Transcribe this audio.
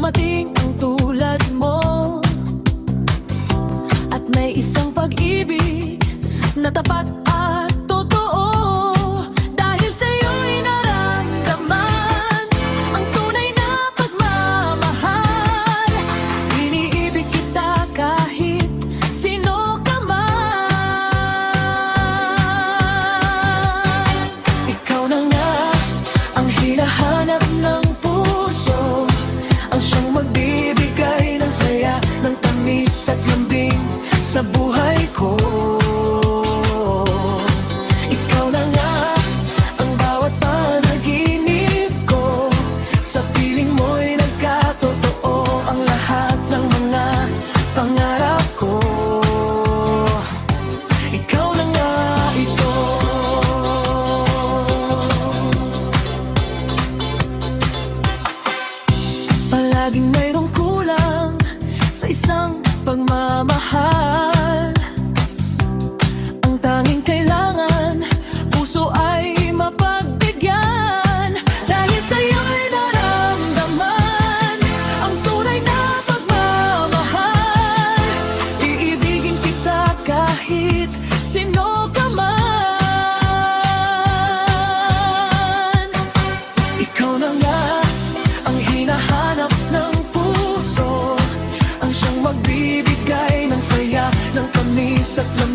dumating ang tulad mo, at may isang pag-ibig na tapat at totoo. Dahil sa'yo'y naramdaman ang tunay na pagmamahal. Iniibig kita kahit sino ka man. Ikaw na nga ang hinahanap ng puso, ang siyang magbibigay ng saya, ng tamis at lambing sa buhay ko. Ikaw na nga ang bawat panaginip ko, sa piling mo'y nagkatotoo ang lahat ng mga pangarap ko. Ikaw na nga ito. Palaging mayroong kulang sa isang pagmamahal. Ang tanging kailangan, puso ay mapagbigyan. Dahil sa'yo'y naramdaman ang tunay na pagmamahal. Iibigin kita kahit sino ka man. Ikaw na nga ang hinahanap ng puso, ang siyang magbibigay ng saya, ng tamis at lamig